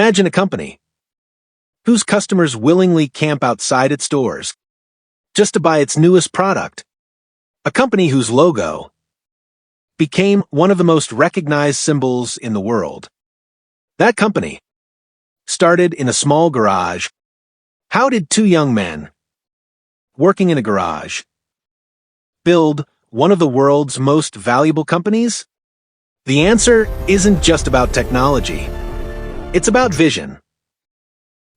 Imagine a company whose customers willingly camp outside its doors just to buy its newest product. A company whose logo became one of the most recognized symbols in the world. That company started in a small garage. How did two young men working in a garage build one of the world's most valuable companies? The answer isn't just about technology. It's about vision,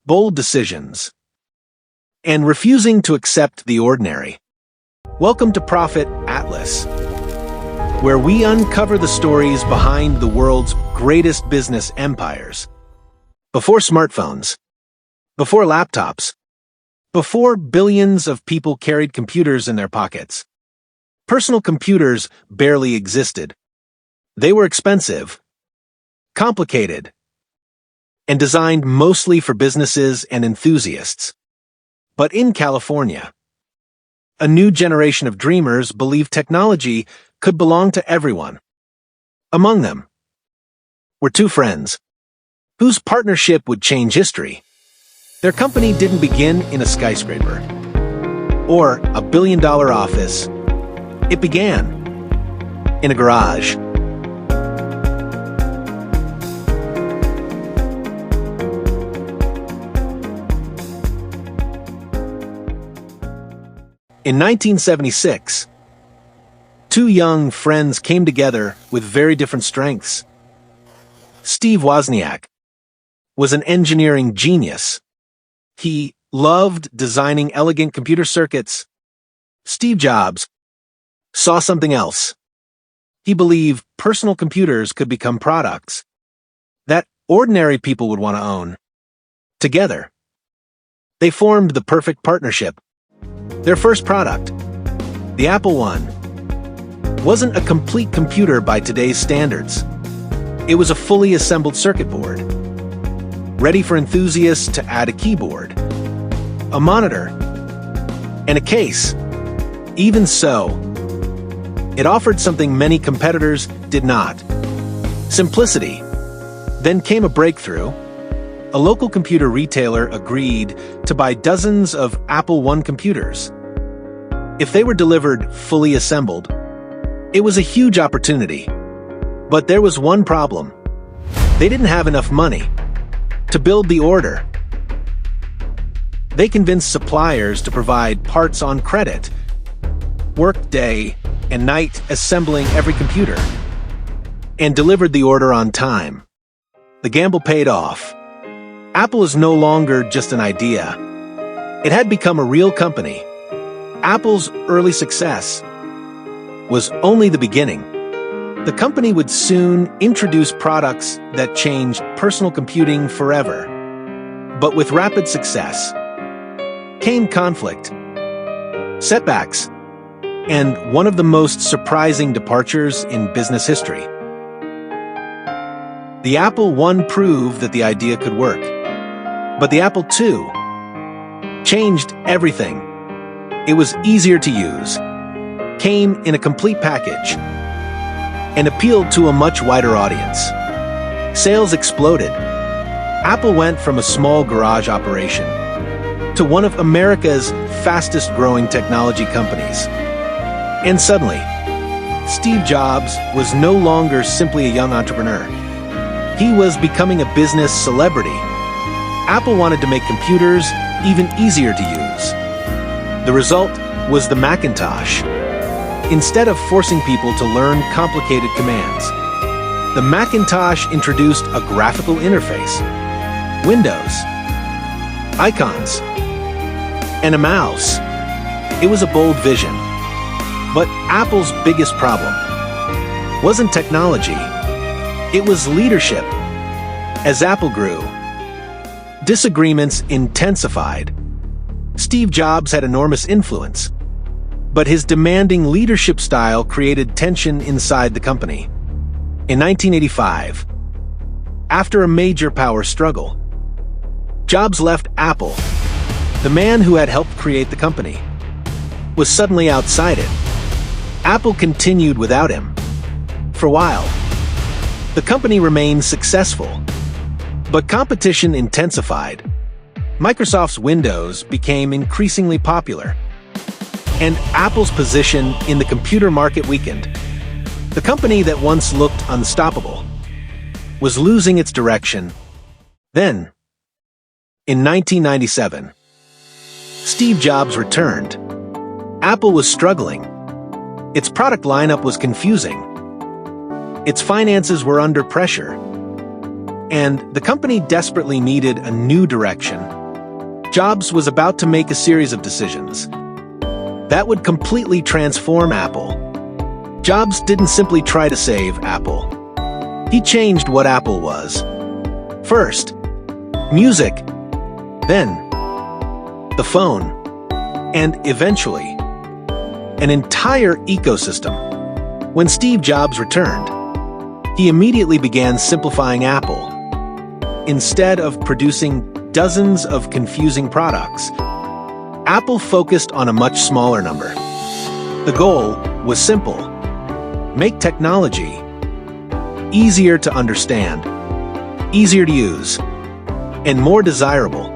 bold decisions, and refusing to accept the ordinary. Welcome to Profit Atlas, where we uncover the stories behind the world's greatest business empires. Before smartphones, before laptops, before billions of people carried computers in their pockets, personal computers barely existed. They were expensive, complicated, and designed mostly for businesses and enthusiasts. But in California, a new generation of dreamers believed technology could belong to everyone. Among them were two friends whose partnership would change history. Their company didn't begin in a skyscraper or a billion-dollar office. It began in a garage. In 1976, two young friends came together with very different strengths. Steve Wozniak was an engineering genius. He loved designing elegant computer circuits. Steve Jobs saw something else. He believed personal computers could become products that ordinary people would want to own. Together, they formed the perfect partnership. Their first product, the Apple I, wasn't a complete computer by today's standards. It was a fully assembled circuit board, ready for enthusiasts to add a keyboard, a monitor, and a case. Even so, it offered something many competitors did not: simplicity. Then came a breakthrough. A local computer retailer agreed to buy dozens of Apple I computers. If they were delivered fully assembled, it was a huge opportunity. But there was one problem. They didn't have enough money to build the order. They convinced suppliers to provide parts on credit, worked day and night assembling every computer, and delivered the order on time. The gamble paid off. Apple is no longer just an idea. It had become a real company. Apple's early success was only the beginning. The company would soon introduce products that changed personal computing forever. But with rapid success came conflict, setbacks, and one of the most surprising departures in business history. The Apple I proved that the idea could work. But the Apple II changed everything. It was easier to use, came in a complete package, and appealed to a much wider audience. Sales exploded. Apple went from a small garage operation to one of America's fastest-growing technology companies. And suddenly, Steve Jobs was no longer simply a young entrepreneur. He was becoming a business celebrity. Apple wanted to make computers even easier to use. The result was the Macintosh. Instead of forcing people to learn complicated commands, the Macintosh introduced a graphical interface, windows, icons, and a mouse. It was a bold vision. But Apple's biggest problem wasn't technology. It was leadership. As Apple grew, disagreements intensified. Steve Jobs had enormous influence, but his demanding leadership style created tension inside the company. In 1985, after a major power struggle, Jobs left Apple. The man who had helped create the company was suddenly outside it. Apple continued without him. For a while, the company remained successful, But competition intensified. Microsoft's Windows became increasingly popular, and Apple's position in the computer market weakened. The company that once looked unstoppable was losing its direction. Then, in 1997, Steve Jobs returned. Apple was struggling. Its product lineup was confusing. Its finances were under pressure. And the company desperately needed a new direction. Jobs was about to make a series of decisions that would completely transform Apple. Jobs didn't simply try to save Apple. He changed what Apple was. First, music. Then, the phone. And eventually, an entire ecosystem. When Steve Jobs returned, he immediately began simplifying Apple. Instead of producing dozens of confusing products, Apple focused on a much smaller number. The goal was simple: make technology easier to understand, easier to use, and more desirable.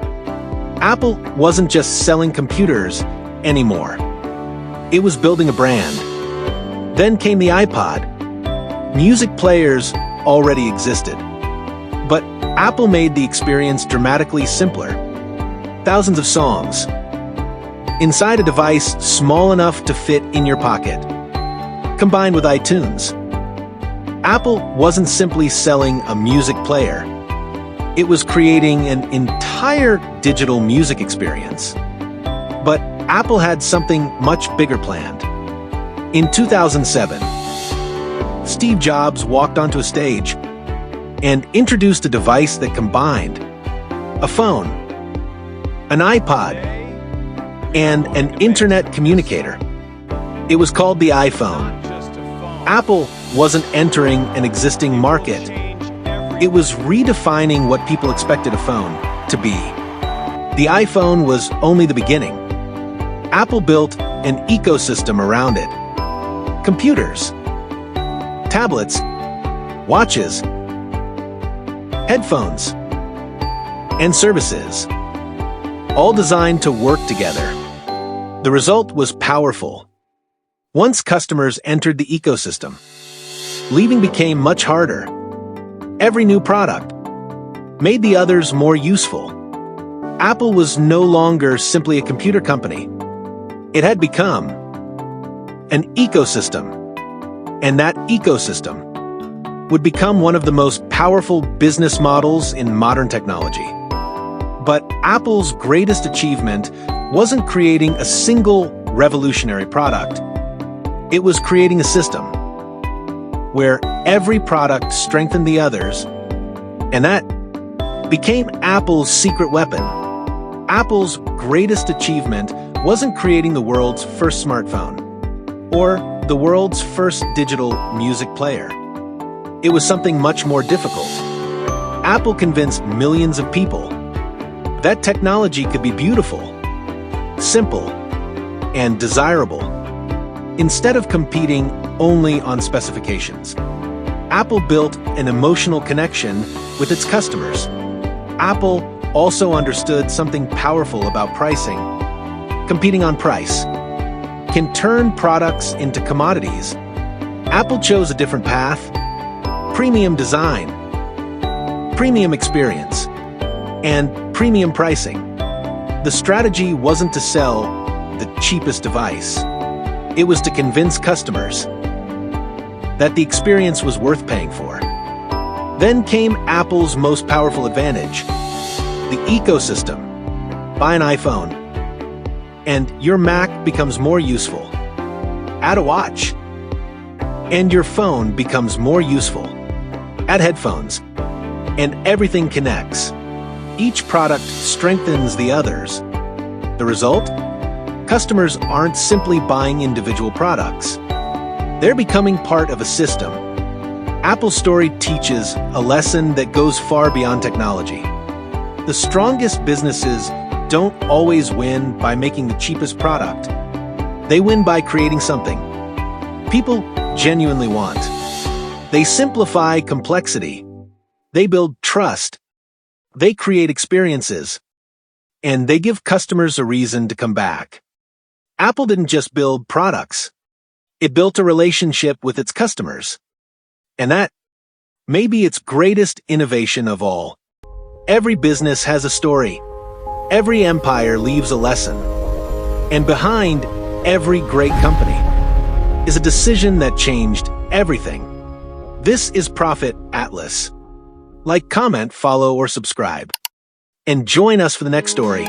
Apple wasn't just selling computers anymore. It was building a brand. Then came the iPod. Music players already existed, but Apple made the experience dramatically simpler. Thousands of songs inside a device small enough to fit in your pocket, combined with iTunes. Apple wasn't simply selling a music player. It was creating an entire digital music experience. But Apple had something much bigger planned. In 2007, Steve Jobs walked onto a stage and introduced a device that combined a phone, an iPod, and an internet communicator. It was called the iPhone. Apple wasn't entering an existing market. It was redefining what people expected a phone to be. The iPhone was only the beginning. Apple built an ecosystem around it. Computers, tablets, watches, headphones, and services, all designed to work together. The result was powerful. Once customers entered the ecosystem, leaving became much harder. Every new product made the others more useful. Apple was no longer simply a computer company. It had become an ecosystem, and that ecosystem would become one of the most powerful business models in modern technology. But Apple's greatest achievement wasn't creating a single revolutionary product. It was creating a system where every product strengthened the others, and that became Apple's secret weapon. Apple's greatest achievement wasn't creating the world's first smartphone or the world's first digital music player. It was something much more difficult. Apple convinced millions of people that technology could be beautiful, simple, and desirable. Instead of competing only on specifications, Apple built an emotional connection with its customers. Apple also understood something powerful about pricing. Competing on price can turn products into commodities. Apple chose a different path: premium design, premium experience, and premium pricing. The strategy wasn't to sell the cheapest device. It was to convince customers that the experience was worth paying for. Then came Apple's most powerful advantage: the ecosystem. Buy an iPhone, and your Mac becomes more useful. Add a watch, and your phone becomes more useful. Add headphones, and everything connects. Each product strengthens the others. The result? Customers aren't simply buying individual products. They're becoming part of a system. Apple's story teaches a lesson that goes far beyond technology. The strongest businesses don't always win by making the cheapest product. They win by creating something people genuinely want. They simplify complexity. They build trust. They create experiences, and they give customers a reason to come back. Apple didn't just build products. It built a relationship with its customers. And that may be its greatest innovation of all. Every business has a story. Every empire leaves a lesson. And behind every great company is a decision that changed everything. This is Profit Atlas. Like, comment, follow, or subscribe. And join us for the next story.